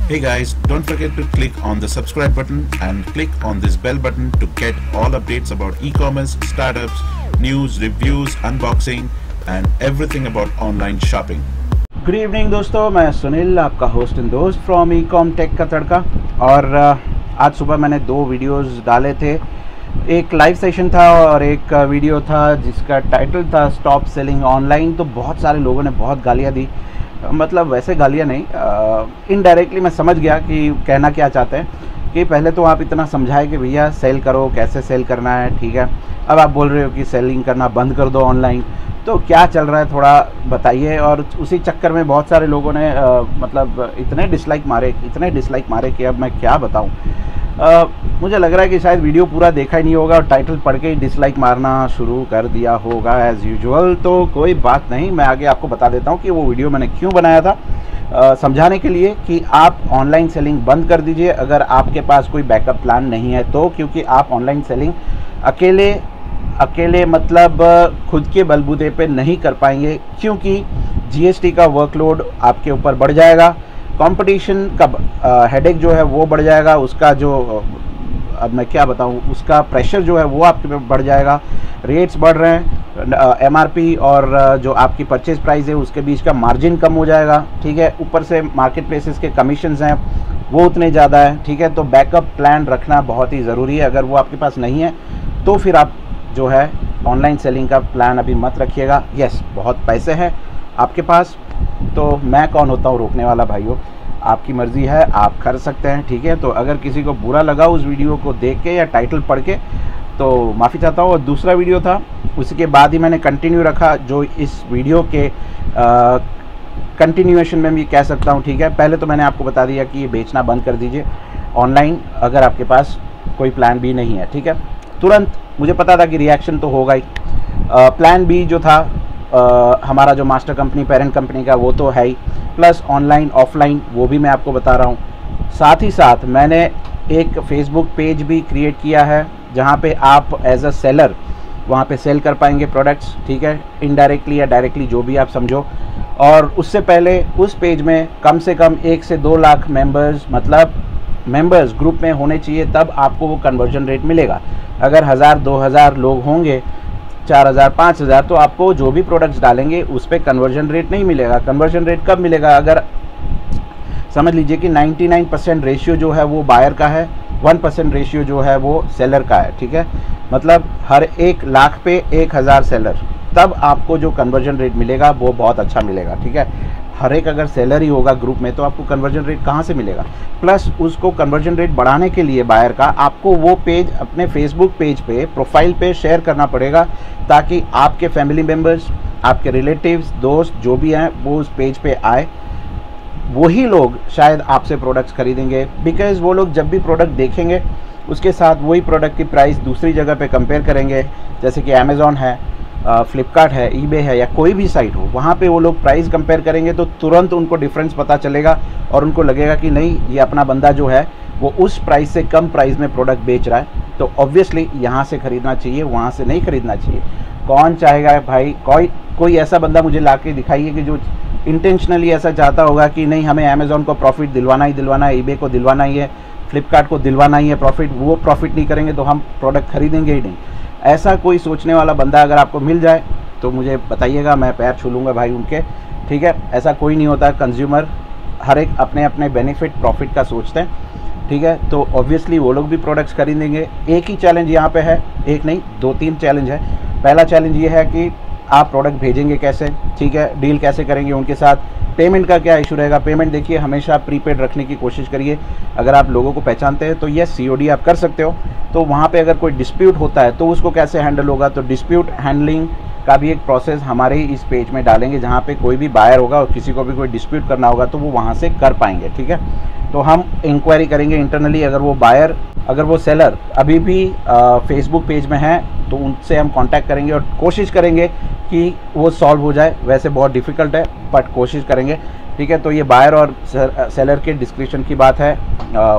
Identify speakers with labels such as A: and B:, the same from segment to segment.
A: Hey guys, don't forget to click on the subscribe button and click on this bell button to get all updates about e-commerce, startups, news, reviews, unboxing and everything about online shopping.
B: Good evening दोस्तों, मैं सुनील आपका host and दोस्त from Ecom take का तड़का। और आज सुबह मैंने 2 videos डाले थे। एक लाइव सेशन था और एक वीडियो था जिसका टाइटल था स्टॉप सेलिंग ऑनलाइन। तो बहुत सारे लोगों ने बहुत गालियाँ दी, मतलब वैसे गालियाँ नहीं, इनडायरेक्टली मैं समझ गया कि कहना क्या चाहते हैं। कि पहले तो आप इतना समझाए कि भैया सेल करो, कैसे सेल करना है, ठीक है। अब आप बोल रहे हो कि सेलिंग करना बंद कर दो ऑनलाइन, तो क्या चल रहा है थोड़ा बताइए। और उसी चक्कर में बहुत सारे लोगों ने मतलब इतने डिसलाइक मारे कि अब मैं क्या बताऊं। मुझे लग रहा है कि शायद वीडियो पूरा देखा ही नहीं होगा और टाइटल पढ़ के ही डिसलाइक मारना शुरू कर दिया होगा एज़ यूजुअल। तो कोई बात नहीं, मैं आगे आपको बता देता हूं कि वो वीडियो मैंने क्यों बनाया था। समझाने के लिए कि आप ऑनलाइन सेलिंग बंद कर दीजिए अगर आपके पास कोई बैकअप प्लान नहीं है तो। क्योंकि आप ऑनलाइन सेलिंग अकेले मतलब खुद के बलबूते पे नहीं कर पाएंगे, क्योंकि जीएसटी का वर्कलोड आपके ऊपर बढ़ जाएगा, कंपटीशन का हेडेक जो है वो बढ़ जाएगा, उसका जो अब मैं क्या बताऊं, उसका प्रेशर जो है वो आपके पे बढ़ जाएगा। रेट्स बढ़ रहे हैं, एमआरपी और जो आपकी परचेज प्राइस है उसके बीच का मार्जिन कम हो जाएगा, ठीक है। ऊपर से मार्केट प्लेसेस के कमीशंस हैं वो उतने ज़्यादा है, ठीक है। तो बैकअप प्लान रखना बहुत ही ज़रूरी है। अगर वो आपके पास नहीं है तो फिर आप जो है ऑनलाइन सेलिंग का प्लान अभी मत रखिएगा। यस, बहुत पैसे हैं आपके पास, तो मैं कौन होता हूँ रोकने वाला भाइयों। आपकी मर्ज़ी है, आप कर सकते हैं, ठीक है। तो अगर किसी को बुरा लगा उस वीडियो को देख के या टाइटल पढ़ के तो माफ़ी चाहता हूँ। और दूसरा वीडियो था उसके बाद ही मैंने कंटिन्यू रखा, जो इस वीडियो के कंटिन्यूएशन में भी कह सकता हूँ, ठीक है। पहले तो मैंने आपको बता दिया कि ये बेचना बंद कर दीजिए ऑनलाइन अगर आपके पास कोई प्लान बी नहीं है, ठीक है। तुरंत मुझे पता था कि रिएक्शन तो होगा ही। प्लान बी जो था हमारा जो मास्टर कंपनी पेरेंट कंपनी का वो तो है ही, प्लस ऑनलाइन ऑफलाइन वो भी मैं आपको बता रहा हूँ। साथ ही साथ मैंने एक फेसबुक पेज भी क्रिएट किया है जहाँ पे आप एज अ सेलर वहाँ पे सेल कर पाएंगे प्रोडक्ट्स, ठीक है, इनडायरेक्टली या डायरेक्टली जो भी आप समझो। और उससे पहले उस पेज में कम से कम 1 से 2 लाख मेंबर्स ग्रुप में होने चाहिए, तब आपको वो कन्वर्जन रेट मिलेगा। अगर 1000-2000 लोग होंगे, 4000 5000, तो आपको जो भी प्रोडक्ट्स डालेंगे उस पर कन्वर्जन रेट नहीं मिलेगा। कन्वर्जन रेट कब मिलेगा? अगर समझ लीजिए कि 99% रेशियो जो है वो बायर का है, 1% रेशियो जो है वो सेलर का है, ठीक है। मतलब हर 1 लाख पे 1000 सेलर, तब आपको जो कन्वर्जन रेट मिलेगा वो बहुत अच्छा मिलेगा, ठीक है। हर एक अगर सेलर ही होगा ग्रुप में तो आपको कन्वर्जन रेट कहाँ से मिलेगा? प्लस उसको कन्वर्जन रेट बढ़ाने के लिए बायर का आपको वो पेज अपने फेसबुक पेज पे प्रोफाइल पे शेयर करना पड़ेगा, ताकि आपके फैमिली मेम्बर्स, आपके रिलेटिव्स, दोस्त जो भी हैं वो उस पेज पे आए। वही लोग शायद आपसे प्रोडक्ट्स खरीदेंगे, बिकॉज़ वो लोग जब भी प्रोडक्ट देखेंगे उसके साथ वही प्रोडक्ट की प्राइस दूसरी जगह पे कंपेयर करेंगे, जैसे कि अमेज़ॉन है, फ्लिपकार्ट है, ईबे है या कोई भी साइट हो, वहाँ पे वो लोग प्राइस कंपेयर करेंगे तो तुरंत उनको डिफरेंस पता चलेगा और उनको लगेगा कि नहीं, ये अपना बंदा जो है वो उस प्राइस से कम प्राइस में प्रोडक्ट बेच रहा है, तो ऑब्वियसली यहाँ से ख़रीदना चाहिए, वहाँ से नहीं ख़रीदना चाहिए। कौन चाहेगा भाई? कोई ऐसा बंदा मुझे ला के दिखाइए कि जो इंटेंशनली ऐसा चाहता होगा कि नहीं, हमें अमेज़ॉन को प्रॉफिट दिलवाना है, ईबे को दिलवाना ही है, फ्लिपकार्ट को दिलवाना ही है प्रॉफिट, वो प्रॉफिट नहीं करेंगे तो हम प्रोडक्ट खरीदेंगे ही नहीं। ऐसा कोई सोचने वाला बंदा अगर आपको मिल जाए तो मुझे बताइएगा, मैं पैर छू लूँगा भाई उनके, ठीक है। ऐसा कोई नहीं होता। कंज्यूमर हर एक अपने अपने बेनिफिट प्रॉफिट का सोचते हैं, ठीक है। तो ऑब्वियसली वो लोग भी प्रोडक्ट्स खरीदेंगे। एक ही चैलेंज यहाँ पे है, एक नहीं 2-3 चैलेंज है। पहला चैलेंज ये है कि आप प्रोडक्ट भेजेंगे कैसे, ठीक है, डील कैसे करेंगे उनके साथ, पेमेंट का क्या इशू रहेगा। पेमेंट देखिए हमेशा प्रीपेड रखने की कोशिश करिए। अगर आप लोगों को पहचानते हैं तो ये सीओडी आप कर सकते हो। तो वहाँ पे अगर कोई डिस्प्यूट होता है तो उसको कैसे हैंडल होगा, तो डिस्प्यूट हैंडलिंग का भी एक प्रोसेस हमारे ही इस पेज में डालेंगे, जहाँ पे कोई भी बायर होगा और किसी को भी कोई डिस्प्यूट करना होगा तो वो वहाँ से कर पाएंगे, ठीक है। तो हम इंक्वायरी करेंगे इंटरनली, अगर वो सेलर अभी भी फेसबुक पेज में है तो उनसे हम कांटेक्ट करेंगे और कोशिश करेंगे कि वो सॉल्व हो जाए। वैसे बहुत डिफ़िकल्ट है बट कोशिश करेंगे, ठीक है। तो ये बायर और सेलर के डिस्कशन की बात है,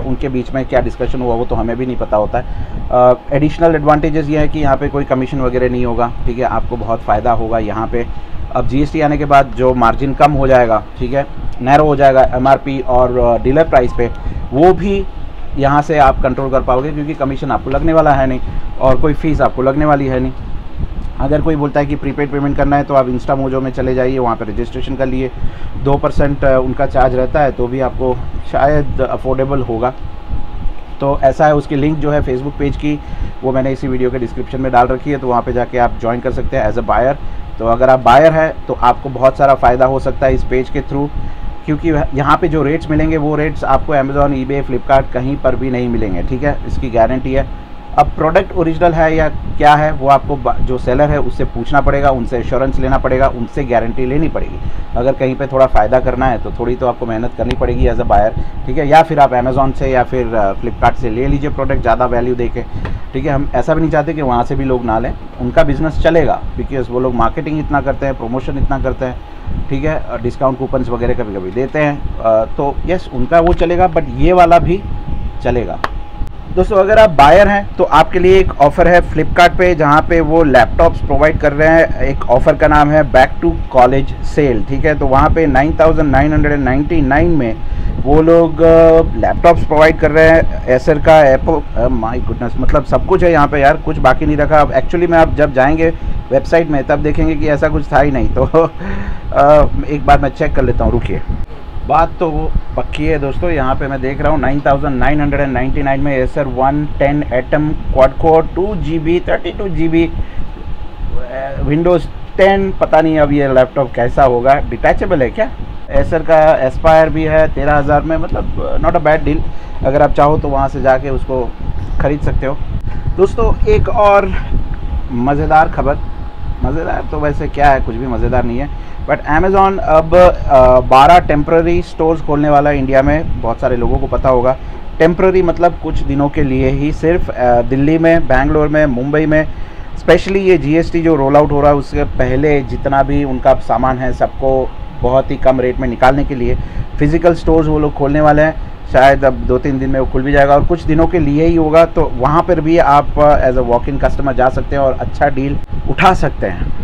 B: उनके बीच में क्या डिस्कशन हुआ वो तो हमें भी नहीं पता होता है। एडिशनल एडवांटेजेस ये है कि यहाँ पे कोई कमीशन वगैरह नहीं होगा, ठीक है, आपको बहुत फ़ायदा होगा यहाँ पे। अब जीएसटी आने के बाद जो मार्जिन कम हो जाएगा, ठीक है, नैरो हो जाएगा एमआरपी और डीलर प्राइस पे, वो भी यहाँ से आप कंट्रोल कर पाओगे, क्योंकि कमीशन आपको लगने वाला है नहीं और कोई फ़ीस आपको लगने वाली है नहीं। अगर कोई बोलता है कि प्रीपेड पेमेंट करना है तो आप इंस्टा मोजो में चले जाइए, वहाँ पर रजिस्ट्रेशन कर लिए, 2% उनका चार्ज रहता है, तो भी आपको शायद अफोर्डेबल होगा। तो ऐसा है, उसकी लिंक जो है फेसबुक पेज की वो मैंने इसी वीडियो के डिस्क्रिप्शन में डाल रखी है, तो वहाँ पे जाके आप ज्वाइन कर सकते हैं एज अ बायर। तो अगर आप बायर हैं तो आपको बहुत सारा फ़ायदा हो सकता है इस पेज के थ्रू, क्योंकि यहाँ पे जो रेट्स मिलेंगे वो रेट्स आपको अमेज़ॉन, ईबे, फ्लिपकार्ट कहीं पर भी नहीं मिलेंगे, ठीक है, इसकी गारंटी है। अब प्रोडक्ट ओरिजिनल है या क्या है वो आपको जो सेलर है उससे पूछना पड़ेगा, उनसे एश्योरेंस लेना पड़ेगा, उनसे गारंटी लेनी पड़ेगी। अगर कहीं पे थोड़ा फ़ायदा करना है तो थोड़ी तो आपको मेहनत करनी पड़ेगी एज अ बायर, ठीक है, या फिर आप अमेज़ॉन से या फिर फ्लिपकार्ट से ले लीजिए प्रोडक्ट ज़्यादा वैल्यू देके, ठीक है। हम ऐसा भी नहीं चाहते कि वहाँ से भी लोग ना लें, उनका बिज़नेस चलेगा, बिकॉज वो लोग मार्केटिंग इतना करते हैं, प्रमोशन इतना करते हैं, ठीक है, डिस्काउंट कूपन्स वगैरह कभी कभी देते हैं, तो यस उनका वो चलेगा, बट ये वाला भी चलेगा। दोस्तों अगर आप बायर हैं तो आपके लिए एक ऑफ़र है फ्लिपकार्ट पे, जहाँ पे वो लैपटॉप्स प्रोवाइड कर रहे हैं। एक ऑफ़र का नाम है बैक टू कॉलेज सेल, ठीक है। तो वहाँ पे 9,999 में वो लोग लैपटॉप्स प्रोवाइड कर रहे हैं, एसर का, एप्पल, माय गुडनेस, मतलब सब कुछ है यहाँ पे यार, कुछ बाकी नहीं रखा। अब एक्चुअली में आप जब जाएंगे वेबसाइट में तब देखेंगे कि ऐसा कुछ था ही नहीं, तो एक बार मैं चेक कर लेता हूँ, रुकिए। बात तो वो पक्की है दोस्तों, यहाँ पे मैं देख रहा हूँ 9,999 में Acer 110 atom quad core 2GB 32GB Windows 10, पता नहीं अब ये लैपटॉप कैसा होगा। डिटैचेबल है क्या? एसर का एस्पायर भी है 13,000 में, मतलब नॉट अ बैड डील। अगर आप चाहो तो वहाँ से जाके उसको ख़रीद सकते हो। दोस्तों एक और मज़ेदार खबर, मज़ेदार तो वैसे क्या है, कुछ भी मज़ेदार नहीं है, बट अमेज़ॉन अब 12 टेम्प्ररी स्टोर्स खोलने वाला है इंडिया में। बहुत सारे लोगों को पता होगा, टेम्प्ररी मतलब कुछ दिनों के लिए ही, सिर्फ दिल्ली में, बेंगलोर में, मुंबई में। स्पेशली ये जीएसटी जो रोल आउट हो रहा है उसके पहले जितना भी उनका सामान है सबको बहुत ही कम रेट में निकालने के लिए फ़िज़िकल स्टोर्स वो लोग खोलने वाले हैं। शायद अब 2-3 दिन में वो खुल भी जाएगा और कुछ दिनों के लिए ही होगा, तो वहाँ पर भी आप as a walk in customer जा सकते हैं और अच्छा डील उठा सकते हैं।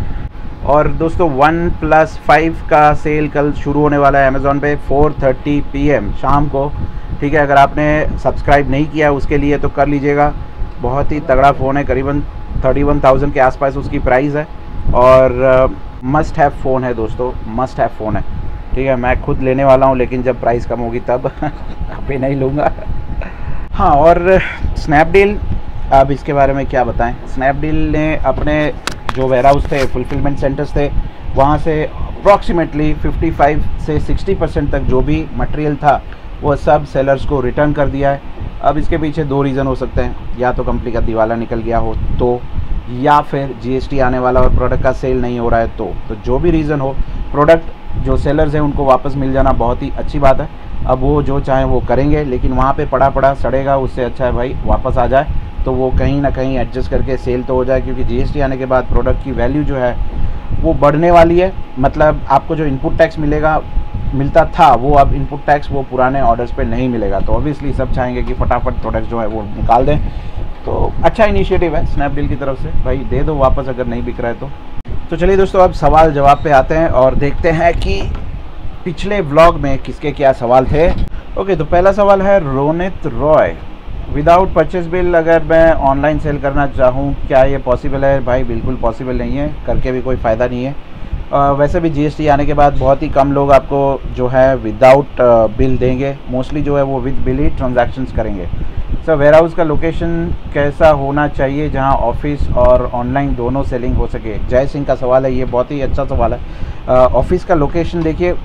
B: और दोस्तों 1+5 का सेल कल शुरू होने वाला है अमेज़ॉन पे 4:30 PM शाम को, ठीक है। अगर आपने सब्सक्राइब नहीं किया उसके लिए तो कर लीजिएगा। बहुत ही तगड़ा फ़ोन है, करीबन 31,000 के आसपास उसकी प्राइस है और मस्ट हैव फ़ोन है दोस्तों, मस्ट हैव फ़ोन है, ठीक है। मैं खुद लेने वाला हूँ, लेकिन जब प्राइस कम होगी तब अभी नहीं लूँगा। हाँ, और स्नैपडील, अब इसके बारे में क्या बताएं। स्नैपडील ने अपने जो वेयरहाउस थे, फुलफिलमेंट सेंटर्स थे, वहाँ से अप्रॉक्सीमेटली 55 से 60% तक जो भी मटेरियल था वो सब सेलर्स को रिटर्न कर दिया है। अब इसके पीछे 2 रीज़न हो सकते हैं, या तो कंपनी का दिवाला निकल गया हो तो, या फिर जीएसटी आने वाला और प्रोडक्ट का सेल नहीं हो रहा है तो जो भी रीज़न हो, प्रोडक्ट जो सेलर्स हैं उनको वापस मिल जाना बहुत ही अच्छी बात है। अब वो जो चाहें वो करेंगे, लेकिन वहाँ पे पड़ा सड़ेगा, उससे अच्छा है भाई वापस आ जाए, तो वो कहीं ना कहीं एडजस्ट करके सेल तो हो जाए, क्योंकि जीएसटी आने के बाद प्रोडक्ट की वैल्यू जो है वो बढ़ने वाली है। मतलब आपको जो इनपुट टैक्स मिलता था वो अब इनपुट टैक्स वो पुराने ऑर्डर्स पे नहीं मिलेगा, तो ऑब्वियसली सब चाहेंगे कि फटाफट प्रोडक्ट जो है वो निकाल दें। तो अच्छा इनिशिएटिव है स्नैपडील की तरफ से, भाई दे दो वापस अगर नहीं बिक रहा है तो चलिए दोस्तों अब सवाल जवाब पे आते हैं और देखते हैं कि पिछले व्लॉग में किसके क्या सवाल थे। ओके, तो पहला सवाल है Ronit Roy, without purchase bill अगर मैं ऑनलाइन सेल करना चाहूँ क्या ये पॉसिबल है? भाई बिल्कुल पॉसिबल नहीं है, करके भी कोई फ़ायदा नहीं है। वैसे भी जीएसटी आने के बाद बहुत ही कम लोग आपको जो है विदाउट बिल देंगे, मोस्टली जो है वो विद बिल ही ट्रांजैक्शंस करेंगे। सर वेयरहाउस का लोकेशन कैसा होना चाहिए जहां ऑफिस और ऑनलाइन दोनों सेलिंग हो सके? जय सिंह का सवाल है, ये बहुत ही अच्छा सवाल है। ऑफिस का लोकेशन देखिए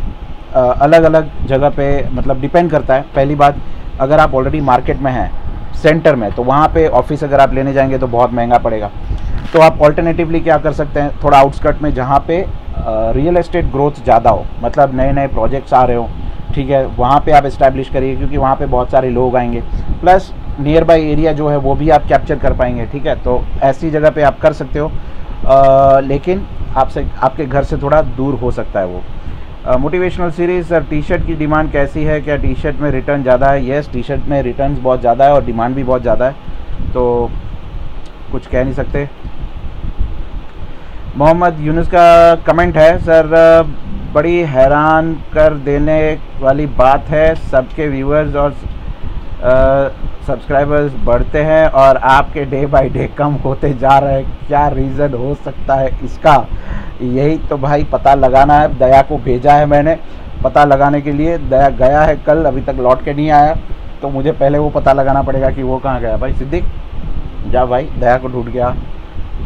B: अलग अलग जगह पे मतलब डिपेंड करता है। पहली बात, अगर आप ऑलरेडी मार्केट में हैं, सेंटर में, तो वहाँ पे ऑफिस अगर आप लेने जाएंगे तो बहुत महंगा पड़ेगा। तो आप ऑल्टरनेटिवली क्या कर सकते हैं, थोड़ा आउटस्कर्ट में जहाँ पे रियल एस्टेट ग्रोथ ज़्यादा हो, मतलब नए नए प्रोजेक्ट्स आ रहे हो, ठीक है, वहाँ पे आप इस्टेब्लिश करिए, क्योंकि वहाँ पे बहुत सारे लोग आएंगे, प्लस नियर बाई एरिया जो है वो भी आप कैप्चर कर पाएंगे, ठीक है। तो ऐसी जगह पे आप कर सकते हो, लेकिन आपके घर से थोड़ा दूर हो सकता है वो। Motivational series, sir T shirt की डिमांड कैसी है? क्या टी शर्ट में रिटर्न ज़्यादा है? येस, टी शर्ट में रिटर्न्स बहुत ज़्यादा है और डिमांड भी बहुत ज़्यादा है, तो कुछ कह नहीं सकते। मोहम्मद यूनुस का कमेंट है, सर बड़ी हैरान कर देने वाली बात है, सबके व्यूअर्स और सब्सक्राइबर्स बढ़ते हैं और आपके डे बाय डे कम होते जा रहे हैं, क्या रीज़न हो सकता है इसका? यही तो भाई पता लगाना है। दया को भेजा है मैंने पता लगाने के लिए, दया गया है कल, अभी तक लौट के नहीं आया, तो मुझे पहले वो पता लगाना पड़ेगा कि वो कहाँ गया। भाई सिद्दीक जा भाई, दया को ढूंढ गया,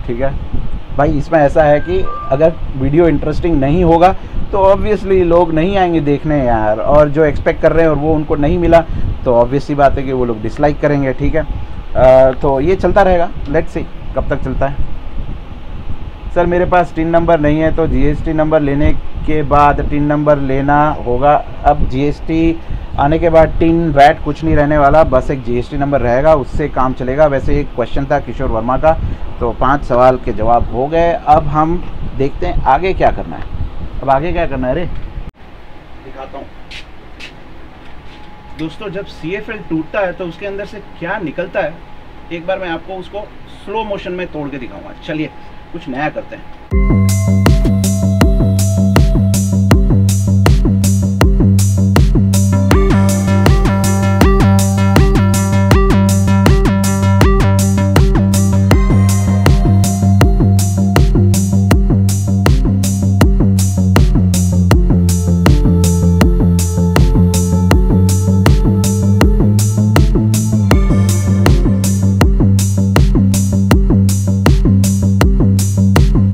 B: ठीक है भाई। इसमें ऐसा है कि अगर वीडियो इंटरेस्टिंग नहीं होगा तो ऑब्वियसली लोग नहीं आएंगे देखने यार, और जो एक्सपेक्ट कर रहे हैं और वो उनको नहीं मिला तो ऑब्वियसली बात है कि वो लोग डिसलाइक करेंगे, ठीक है। तो ये चलता रहेगा, लेट्स सी कब तक चलता है। सर मेरे पास टिन नंबर नहीं है तो जीएसटी नंबर लेने के बाद टिन नंबर लेना होगा। अब जीएसटी आने के बाद टिन वैट कुछ नहीं रहने वाला, बस एक जीएसटी नंबर रहेगा, उससे काम चलेगा। वैसे एक क्वेश्चन था किशोर वर्मा का, तो 5 सवाल के जवाब हो गए। अब हम देखते हैं आगे क्या करना है। अब आगे क्या करना है रे, दिखाता हूँ दोस्तों। जब CFL टूटता है तो उसके अंदर से क्या निकलता है, एक बार मैं आपको उसको स्लो मोशन में तोड़ के दिखाऊंगा। चलिए कुछ नया करते हैं।